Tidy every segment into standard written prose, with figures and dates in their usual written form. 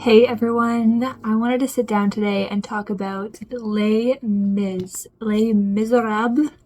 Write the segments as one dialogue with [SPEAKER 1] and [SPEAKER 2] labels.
[SPEAKER 1] Hey everyone, I wanted to sit down today and talk about Les Misérables,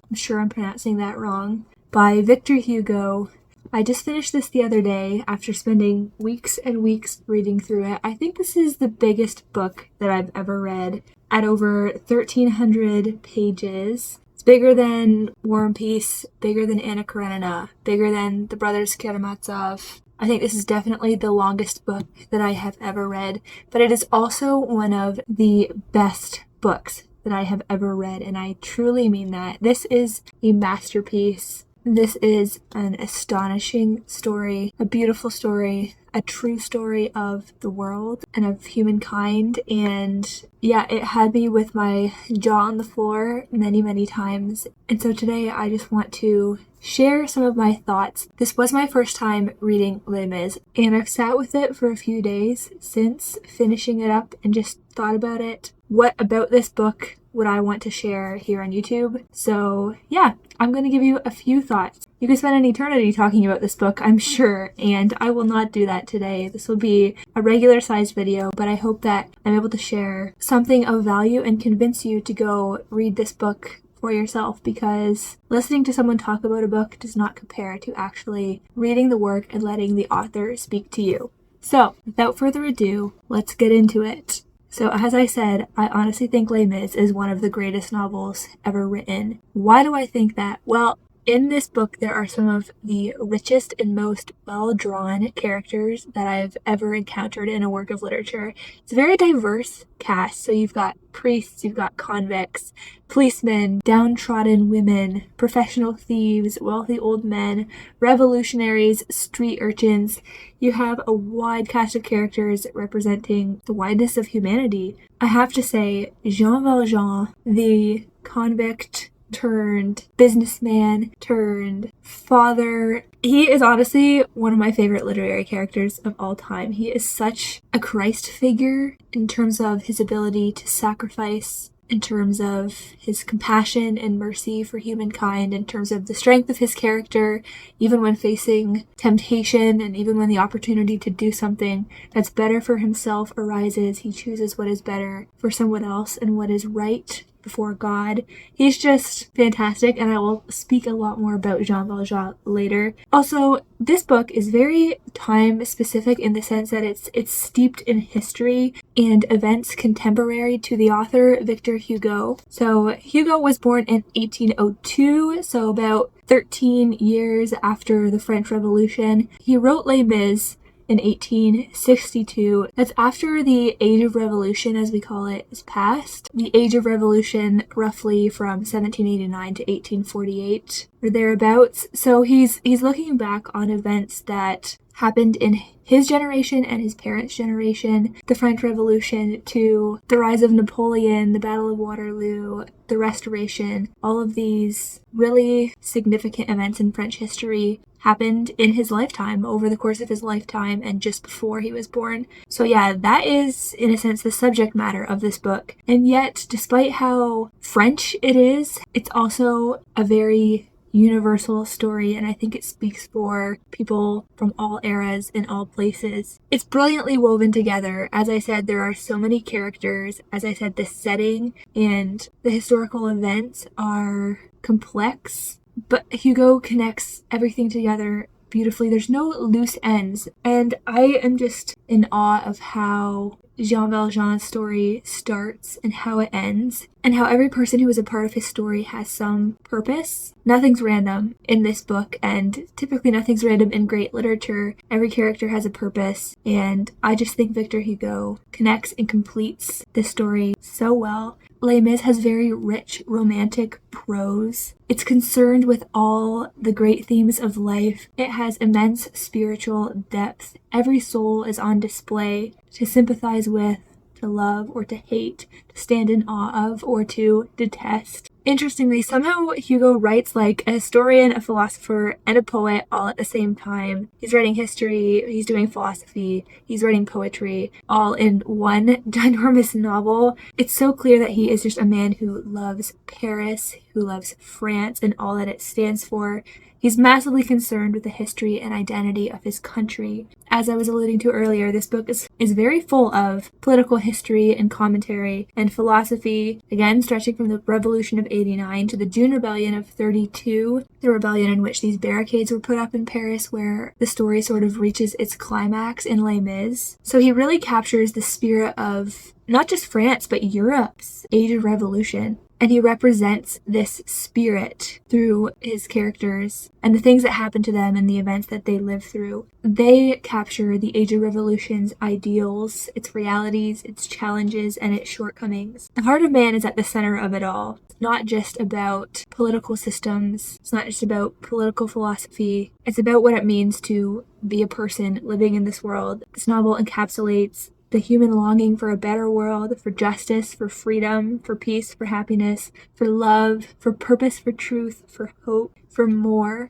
[SPEAKER 1] I'm sure I'm pronouncing that wrong, by Victor Hugo. I just finished this the other day after spending weeks and weeks reading through it. I think this is the biggest book that I've ever read, at over 1,300 pages. It's bigger than War and Peace, bigger than Anna Karenina, bigger than The Brothers Karamazov. I think this is definitely the longest book that I have ever read, but it is also one of the best books that I have ever read, and I truly mean that. This is a masterpiece. This is an astonishing story, a beautiful story, a true story of the world and of humankind. And yeah, it had me with my jaw on the floor many, many times. And so today I just want to share some of my thoughts. This was my first time reading Les Mis, and I've sat with it for a few days since finishing it up and just thought about it. What about this book would I want to share here on YouTube? So yeah, I'm going to give you a few thoughts. You could spend an eternity talking about this book, I'm sure, and I will not do that today. This will be a regular sized video, but I hope that I'm able to share something of value and convince you to go read this book for yourself, because listening to someone talk about a book does not compare to actually reading the work and letting the author speak to you. So, without further ado, let's get into it. So, as I said, I honestly think Les Mis is one of the greatest novels ever written. Why do I think that? Well, in this book, there are some of the richest and most well-drawn characters that I've ever encountered in a work of literature. It's a very diverse cast. So you've got priests, you've got convicts, policemen, downtrodden women, professional thieves, wealthy old men, revolutionaries, street urchins. You have a wide cast of characters representing the wideness of humanity. I have to say, Jean Valjean, the convict turned businessman turned father. He is honestly one of my favorite literary characters of all time. He is such a Christ figure in terms of his ability to sacrifice, in terms of his compassion and mercy for humankind, in terms of the strength of his character, even when facing temptation and even when the opportunity to do something that's better for himself arises, he chooses what is better for someone else and what is right before God. He's just fantastic, and I will speak a lot more about Jean Valjean later. Also, this book is very time specific in the sense that it's steeped in history and events contemporary to the author, Victor Hugo. So Hugo was born in 1802, so about 13 years after the French Revolution. He wrote Les Mis in 1862. That's after the Age of Revolution, as we call it, is past. The Age of Revolution, roughly from 1789 to 1848 or thereabouts. So he's looking back on events that happened in his generation and his parents' generation, the French Revolution to the rise of Napoleon, the Battle of Waterloo, the Restoration. All of these really significant events in French history happened in his lifetime, over the course of his lifetime, and just before he was born. So yeah, that is, in a sense, the subject matter of this book. And yet, despite how French it is, it's also a very universal story, and I think it speaks for people from all eras and all places. It's brilliantly woven together. As I said, there are so many characters. As I said, the setting and the historical events are complex, but Hugo connects everything together beautifully. There's no loose ends, and I am just in awe of how Jean Valjean's story starts and how it ends, and how every person who is a part of his story has some purpose. Nothing's random in this book, and typically nothing's random in great literature. Every character has a purpose, and I just think Victor Hugo connects and completes this story so well. Les Mis has very rich romantic prose. It's concerned with all the great themes of life. It has immense spiritual depth. Every soul is on display to sympathize with, to love, or to hate, to stand in awe of, or to detest. Interestingly, somehow Hugo writes like a historian, a philosopher, and a poet all at the same time. He's writing history, he's doing philosophy, he's writing poetry, all in one ginormous novel. It's so clear that he is just a man who loves Paris, who loves France and all that it stands for. He's massively concerned with the history and identity of his country. As I was alluding to earlier, this book is very full of political history and commentary and philosophy, again, stretching from the Revolution of '89 to the June Rebellion of '32, the rebellion in which these barricades were put up in Paris, where the story sort of reaches its climax in Les Mis. So he really captures the spirit of not just France, but Europe's Age of Revolution. And he represents this spirit through his characters and the things that happen to them and the events that they live through. They capture the Age of Revolution's ideals, its realities, its challenges, and its shortcomings. The heart of man is at the center of it all. It's not just about political systems. It's not just about political philosophy. It's about what it means to be a person living in this world. This novel encapsulates the human longing for a better world, for justice, for freedom, for peace, for happiness, for love, for purpose, for truth, for hope, for more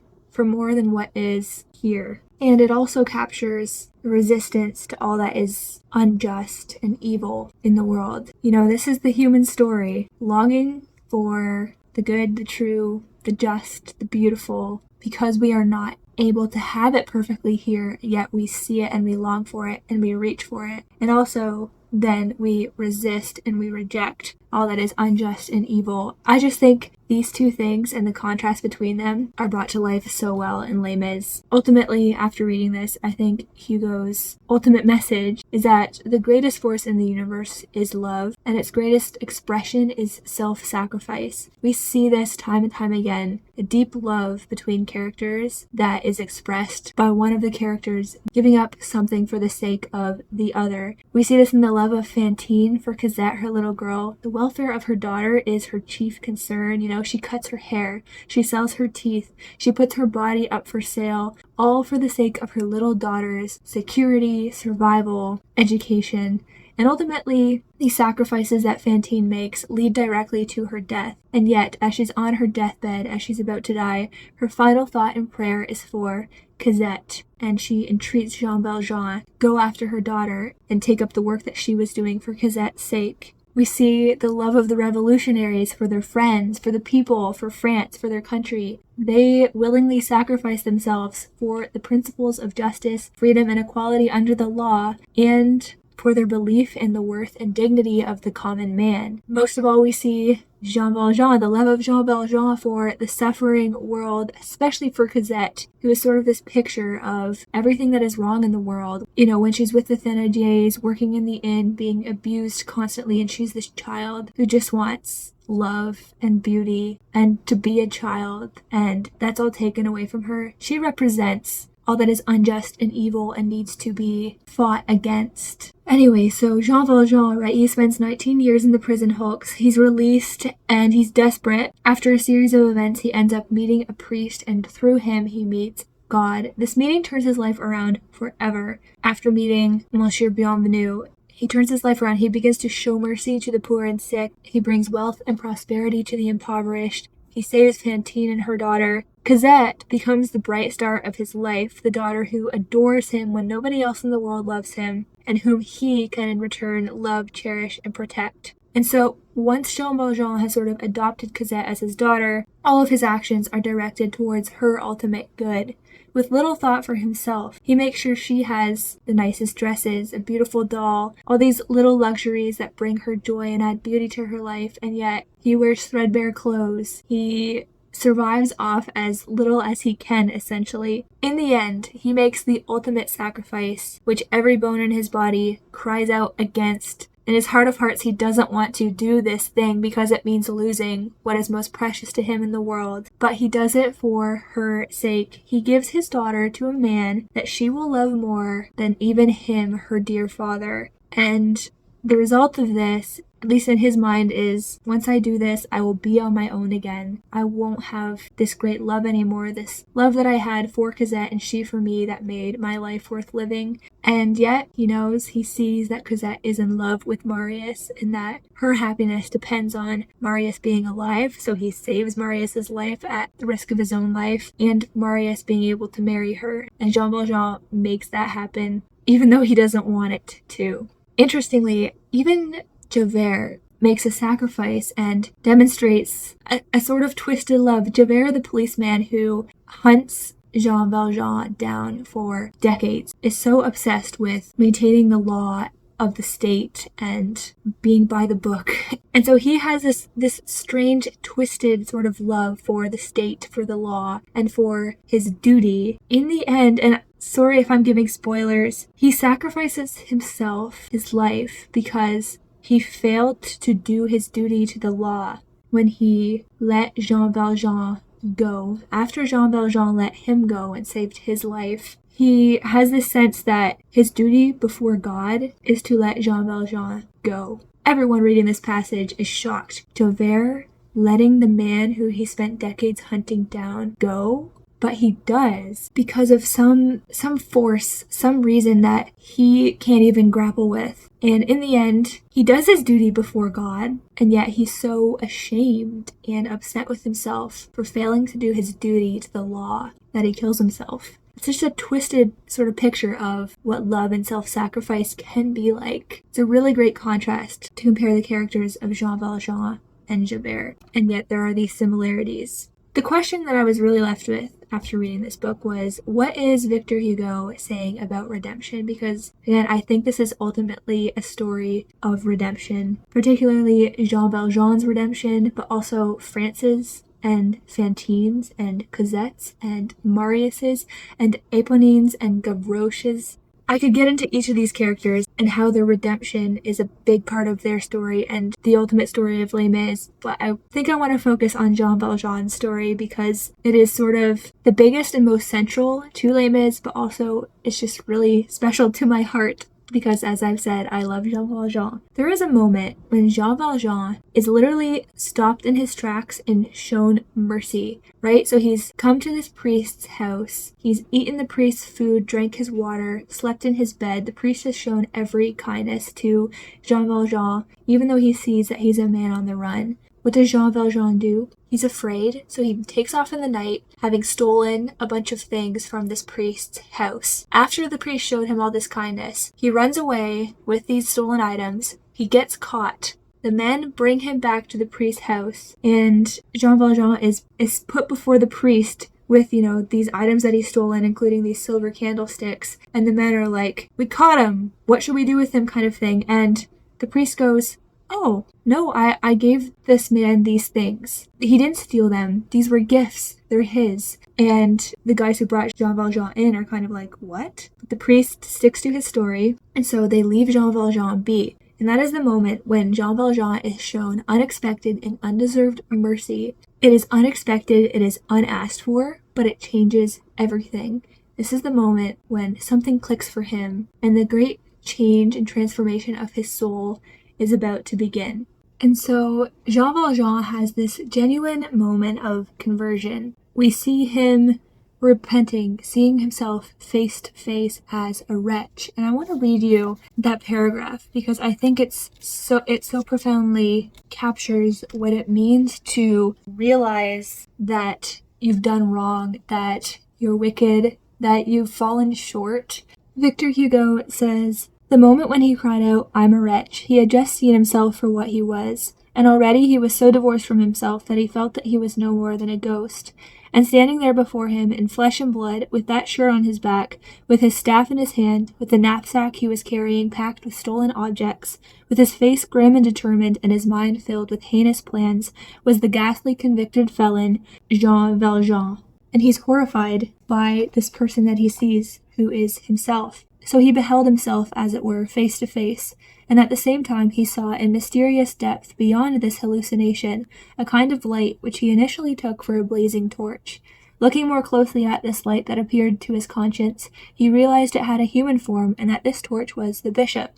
[SPEAKER 1] than what is here. And it also captures the resistance to all that is unjust and evil in the world. This is the human story, longing for the good, the true, the just, the beautiful, because we are not able to have it perfectly here, yet we see it and we long for it and we reach for it. And also, then we resist and we reject all that is unjust and evil. I just think these two things and the contrast between them are brought to life so well in Les Mis. Ultimately, after reading this, I think Hugo's ultimate message is that the greatest force in the universe is love, and its greatest expression is self-sacrifice. We see this time and time again, a deep love between characters that is expressed by one of the characters giving up something for the sake of the other. We see this in the love of Fantine for Cosette, her little girl. The welfare of her daughter is her chief concern. She cuts her hair, she sells her teeth, she puts her body up for sale, all for the sake of her little daughter's security, survival, education. And ultimately, the sacrifices that Fantine makes lead directly to her death. And yet, as she's on her deathbed, as she's about to die, her final thought and prayer is for Cosette. And she entreats Jean Valjean, go after her daughter and take up the work that she was doing for Cosette's sake. We see the love of the revolutionaries for their friends, for the people, for France, for their country. They willingly sacrifice themselves for the principles of justice, freedom, and equality under the law, and for their belief in the worth and dignity of the common man. Most of all, we see Jean Valjean, the love of Jean Valjean for the suffering world, especially for Cosette, who is sort of this picture of everything that is wrong in the world. When she's with the Thénardiers, working in the inn, being abused constantly, and she's this child who just wants love and beauty and to be a child, and that's all taken away from her. She represents all that is unjust and evil and needs to be fought against. Anyway, so Jean Valjean, right, he spends 19 years in the prison hulks. He's released and he's desperate. After a series of events, he ends up meeting a priest, and through him he meets God. This meeting turns his life around forever. After meeting Monsieur Bienvenu, he turns his life around. He begins to show mercy to the poor and sick. He brings wealth and prosperity to the impoverished. He saves Fantine and her daughter. Cosette becomes the bright star of his life, the daughter who adores him when nobody else in the world loves him, and whom he can in return love, cherish, and protect. And so, once Jean Valjean has sort of adopted Cosette as his daughter, all of his actions are directed towards her ultimate good. With little thought for himself, he makes sure she has the nicest dresses, a beautiful doll, all these little luxuries that bring her joy and add beauty to her life, and yet he wears threadbare clothes. He survives off as little as he can, essentially. In the end, he makes the ultimate sacrifice, which every bone in his body cries out against. In his heart of hearts, he doesn't want to do this thing because it means losing what is most precious to him in the world. But he does it for her sake. He gives his daughter to a man that she will love more than even him, her dear father. And the result of this, at least in his mind, is once I do this, I will be on my own again. I won't have this great love anymore, this love that I had for Cosette and she for me that made my life worth living. And yet, he sees that Cosette is in love with Marius and that her happiness depends on Marius being alive, so he saves Marius's life at the risk of his own life and Marius being able to marry her. And Jean Valjean makes that happen, even though he doesn't want it to. Interestingly, even Javert makes a sacrifice and demonstrates a sort of twisted love. Javert, the policeman who hunts Jean Valjean down for decades, is so obsessed with maintaining the law of the state and being by the book. And so he has this strange, twisted sort of love for the state, for the law, and for his duty. In the end, and sorry if I'm giving spoilers, he sacrifices himself, his life, because he failed to do his duty to the law when he let Jean Valjean go. After Jean Valjean let him go and saved his life, he has this sense that his duty before God is to let Jean Valjean go. Everyone reading this passage is shocked. Javert letting the man who he spent decades hunting down go? But he does because of some force, some reason that he can't even grapple with. And in the end, he does his duty before God, and yet he's so ashamed and upset with himself for failing to do his duty to the law that he kills himself. It's just a twisted sort of picture of what love and self-sacrifice can be like. It's a really great contrast to compare the characters of Jean Valjean and Javert, and yet there are these similarities. The question that I was really left with after reading this book was, what is Victor Hugo saying about redemption? Because, again, I think this is ultimately a story of redemption, particularly Jean Valjean's redemption, but also France's and Fantine's and Cosette's and Marius's and Eponine's and Gavroche's. I could get into each of these characters and how their redemption is a big part of their story and the ultimate story of Les Mis, but I think I want to focus on Jean Valjean's story because it is sort of the biggest and most central to Les Mis, but also it's just really special to my heart because, as I've said, I love Jean Valjean. There is a moment when Jean Valjean is literally stopped in his tracks and shown mercy, right? So he's come to this priest's house, he's eaten the priest's food, drank his water, slept in his bed. The priest has shown every kindness to Jean Valjean, even though he sees that he's a man on the run. What does Jean Valjean do? He's afraid, so he takes off in the night, having stolen a bunch of things from this priest's house. After the priest showed him all this kindness, he runs away with these stolen items. He gets caught. The men bring him back to the priest's house, and Jean Valjean is put before the priest with, these items that he's stolen, including these silver candlesticks. And the men are like, "We caught him! What should we do with him?" kind of thing. And the priest goes, "Oh, no, I gave this man these things. He didn't steal them. These were gifts. They're his." And the guys who brought Jean Valjean in are kind of like, "What?" But the priest sticks to his story, and so they leave Jean Valjean be. And that is the moment when Jean Valjean is shown unexpected and undeserved mercy. It is unexpected, it is unasked for, but it changes everything. This is the moment when something clicks for him, and the great change and transformation of his soul is about to begin. And so Jean Valjean has this genuine moment of conversion. We see him repenting, seeing himself face to face as a wretch. And I want to read you that paragraph because I think it so profoundly captures what it means to realize that you've done wrong, that you're wicked, that you've fallen short. Victor Hugo says, "The moment when he cried out, 'I'm a wretch,' he had just seen himself for what he was, and already he was so divorced from himself that he felt that he was no more than a ghost. And standing there before him, in flesh and blood, with that shirt on his back, with his staff in his hand, with the knapsack he was carrying packed with stolen objects, with his face grim and determined and his mind filled with heinous plans, was the ghastly convicted felon, Jean Valjean. And he's horrified by this person that he sees, who is himself. So he beheld himself, as it were, face to face, and at the same time he saw in mysterious depth beyond this hallucination a kind of light which he initially took for a blazing torch. Looking more closely at this light that appeared to his conscience, he realized it had a human form and that this torch was the bishop.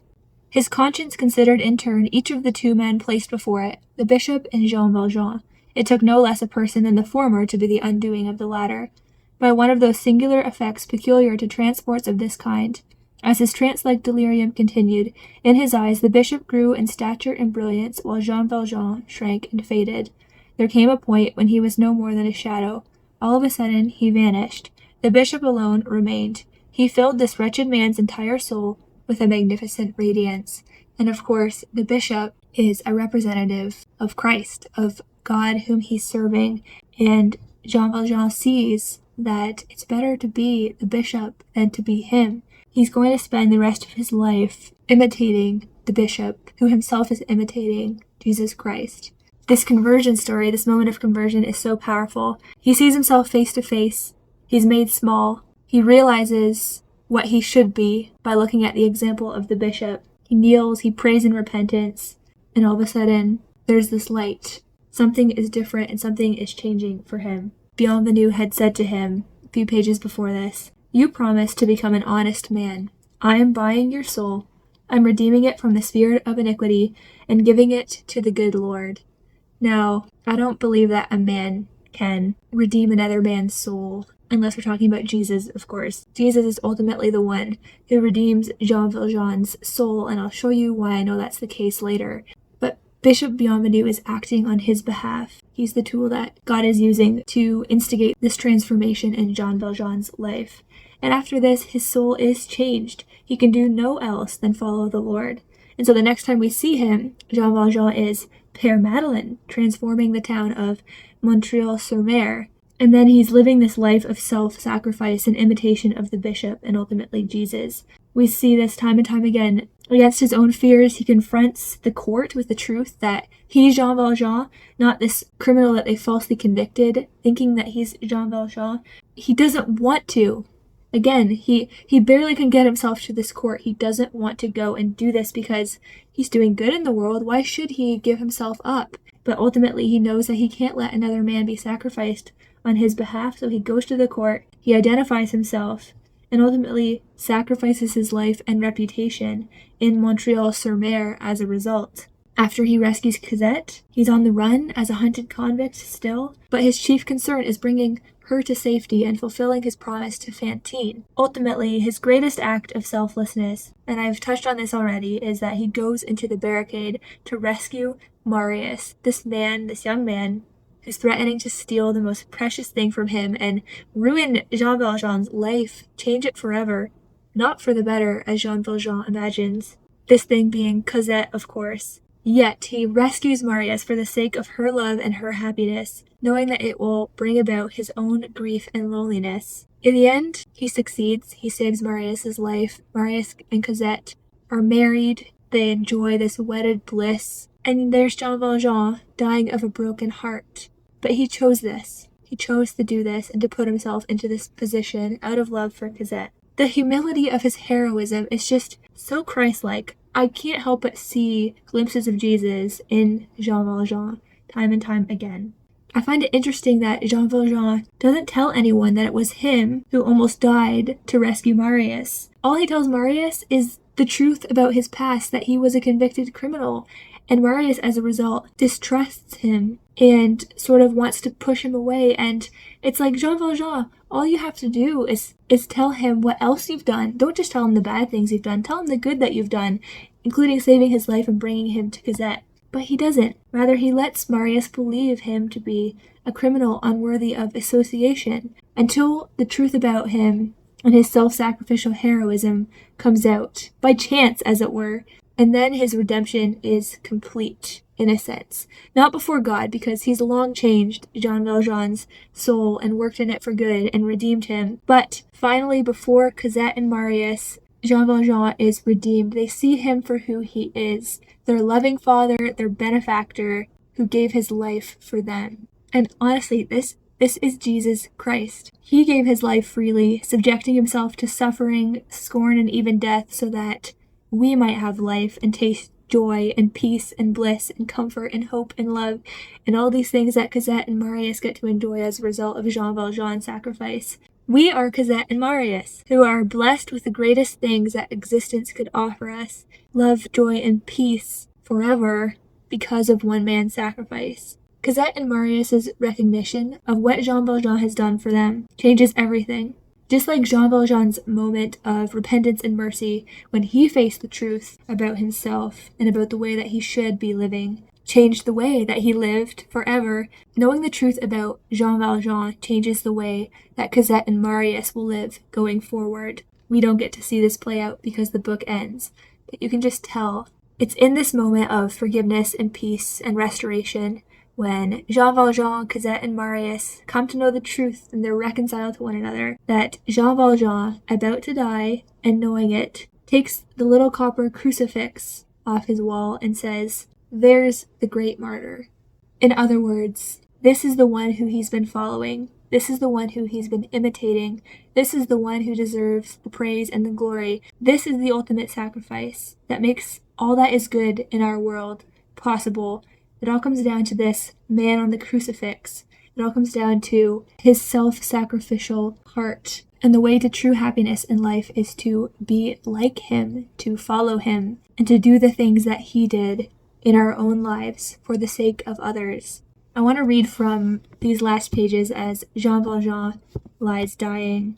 [SPEAKER 1] His conscience considered in turn each of the two men placed before it, the bishop and Jean Valjean. It took no less a person than the former to be the undoing of the latter. By one of those singular effects peculiar to transports of this kind, as his trance-like delirium continued, in his eyes the bishop grew in stature and brilliance, while Jean Valjean shrank and faded. There came a point when he was no more than a shadow. All of a sudden he vanished. The bishop alone remained. He filled this wretched man's entire soul with a magnificent radiance. And of course, the bishop is a representative of Christ, of God whom he's serving, and Jean Valjean sees that it's better to be the bishop than to be him. He's going to spend the rest of his life imitating the bishop, who himself is imitating Jesus Christ. This conversion story, this moment of conversion, is so powerful. He sees himself face to face. He's made small. He realizes what he should be by looking at the example of the bishop. He kneels, he prays in repentance, and all of a sudden, there's this light. Something is different and something is changing for him. Bienvenu had said to him, a few pages before this, "You promised to become an honest man. I am buying your soul. I'm redeeming it from the spirit of iniquity and giving it to the good Lord." Now, I don't believe that a man can redeem another man's soul, unless we're talking about Jesus, of course. Jesus is ultimately the one who redeems Jean Valjean's soul, and I'll show you why I know that's the case later. But Bishop Bienvenu is acting on his behalf. He's the tool that God is using to instigate this transformation in Jean Valjean's life. And after this, his soul is changed. He can do no else than follow the Lord. And so the next time we see him, Jean Valjean is Père Madeleine, transforming the town of Montreal-sur-Mer. And then he's living this life of self-sacrifice and imitation of the bishop and ultimately Jesus. We see this time and time again. Against his own fears, he confronts the court with the truth that he's Jean Valjean, not this criminal that they falsely convicted, thinking that he's Jean Valjean. He doesn't want to. Again, he barely can get himself to this court. He doesn't want to go and do this because he's doing good in the world. Why should he give himself up? But ultimately, he knows that he can't let another man be sacrificed on his behalf, so he goes to the court, he identifies himself, and ultimately sacrifices his life and reputation in Montreal-sur-Mer as a result. After he rescues Cosette, he's on the run as a hunted convict still, but his chief concern is bringing her to safety and fulfilling his promise to Fantine. Ultimately, his greatest act of selflessness, and I've touched on this already, is that he goes into the barricade to rescue Marius, this young man, who's threatening to steal the most precious thing from him and ruin Jean Valjean's life, change it forever, not for the better, as Jean Valjean imagines. This thing being Cosette, of course. Yet he rescues Marius for the sake of her love and her happiness, knowing that it will bring about his own grief and loneliness. In the end, he succeeds. He saves Marius' life. Marius and Cosette are married. They enjoy this wedded bliss. And there's Jean Valjean dying of a broken heart. But he chose this. He chose to do this and to put himself into this position out of love for Cosette. The humility of his heroism is just so Christ-like. I can't help but see glimpses of Jesus in Jean Valjean time and time again. I find it interesting that Jean Valjean doesn't tell anyone that it was him who almost died to rescue Marius. All he tells Marius is the truth about his past, that he was a convicted criminal, and Marius, as a result, distrusts him and sort of wants to push him away. And it's like, Jean Valjean, all you have to do is tell him what else you've done. Don't just tell him the bad things you've done. Tell him the good that you've done, including saving his life and bringing him to Cosette. But he doesn't. Rather, he lets Marius believe him to be a criminal unworthy of association until the truth about him and his self-sacrificial heroism comes out, by chance, as it were. And then his redemption is complete, in a sense. Not before God, because he's long changed Jean Valjean's soul and worked in it for good and redeemed him. But finally, before Cosette and Marius, Jean Valjean is redeemed. They see him for who he is, their loving father, their benefactor, who gave his life for them. And honestly, this is Jesus Christ. He gave his life freely, subjecting himself to suffering, scorn, and even death, so that we might have life and taste joy and peace and bliss and comfort and hope and love and all these things that Cosette and Marius get to enjoy as a result of Jean Valjean's sacrifice. We are Cosette and Marius, who are blessed with the greatest things that existence could offer us, love, joy, and peace forever because of one man's sacrifice. Cosette and Marius' recognition of what Jean Valjean has done for them changes everything. Just like Jean Valjean's moment of repentance and mercy when he faced the truth about himself and about the way that he should be living, changed the way that he lived forever. Knowing the truth about Jean Valjean changes the way that Cosette and Marius will live going forward. We don't get to see this play out because the book ends, but you can just tell It's in this moment of forgiveness and peace and restoration when Jean Valjean, Cosette, and Marius come to know the truth and they're reconciled to one another, that Jean Valjean, about to die and knowing it, takes the little copper crucifix off his wall and says, "There's the great martyr." In other words, this is the one who he's been following. This is the one who he's been imitating. This is the one who deserves the praise and the glory. This is the ultimate sacrifice that makes all that is good in our world possible. It all comes down to this man on the crucifix. It all comes down to his self-sacrificial heart. And the way to true happiness in life is to be like him, to follow him, and to do the things that he did in our own lives for the sake of others. I want to read from these last pages as Jean Valjean lies dying.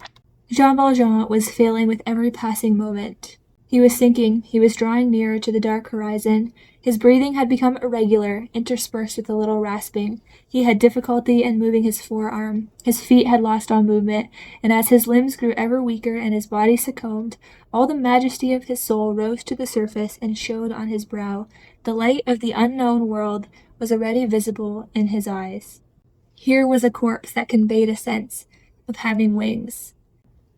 [SPEAKER 1] Jean Valjean was failing with every passing moment. He was sinking, he was drawing nearer to the dark horizon. His breathing had become irregular, interspersed with a little rasping. He had difficulty in moving his forearm. His feet had lost all movement, and as his limbs grew ever weaker and his body succumbed, all the majesty of his soul rose to the surface and showed on his brow. The light of the unknown world was already visible in his eyes. Here was a corpse that conveyed a sense of having wings.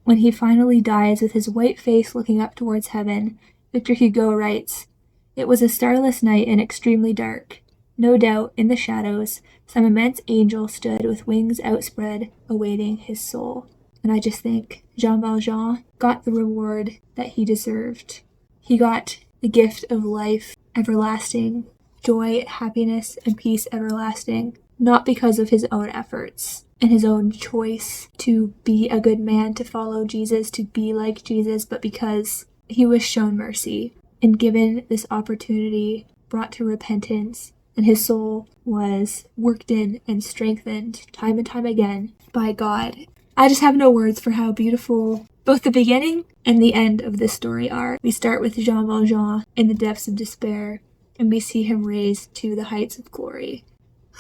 [SPEAKER 1] When he finally dies with his white face looking up towards heaven, Victor Hugo writes, "It was a starless night and extremely dark. No doubt, in the shadows, some immense angel stood with wings outspread, awaiting his soul." And I just think Jean Valjean got the reward that he deserved. He got the gift of life everlasting, joy, happiness, and peace everlasting, not because of his own efforts and his own choice to be a good man, to follow Jesus, to be like Jesus, but because he was shown mercy and given this opportunity, brought to repentance, and his soul was worked in and strengthened time and time again by God. I just have no words for how beautiful both the beginning and the end of this story are. We start with Jean Valjean in the depths of despair, and we see him raised to the heights of glory.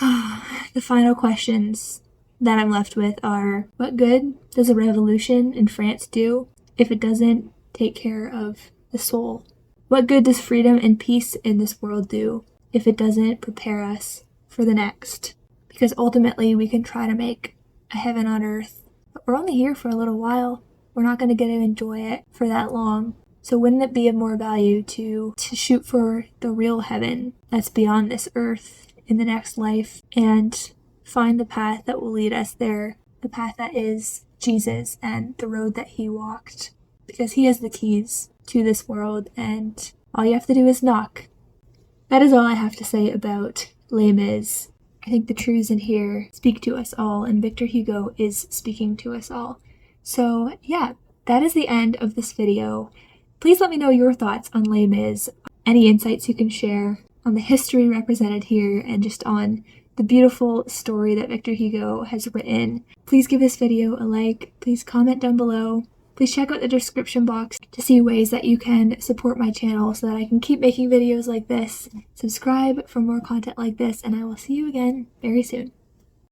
[SPEAKER 1] The final questions that I'm left with are, what good does a revolution in France do if it doesn't take care of the soul? What good does freedom and peace in this world do if it doesn't prepare us for the next? Because ultimately we can try to make a heaven on earth, but we're only here for a little while. We're not going to get to enjoy it for that long. So wouldn't it be of more value to shoot for the real heaven that's beyond this earth in the next life and find the path that will lead us there, the path that is Jesus and the road that he walked? Because he has the keys to this world and all you have to do is knock. That is all I have to say about Les Mis. I think the truths in here speak to us all, and Victor Hugo is speaking to us all. So yeah, that is the end of this video. Please let me know your thoughts on Les Mis, any insights you can share on the history represented here and just on the beautiful story that Victor Hugo has written. Please give this video a like, please comment down below. Please check out the description box to see ways that you can support my channel so that I can keep making videos like this. Subscribe for more content like this, and I will see you again very soon.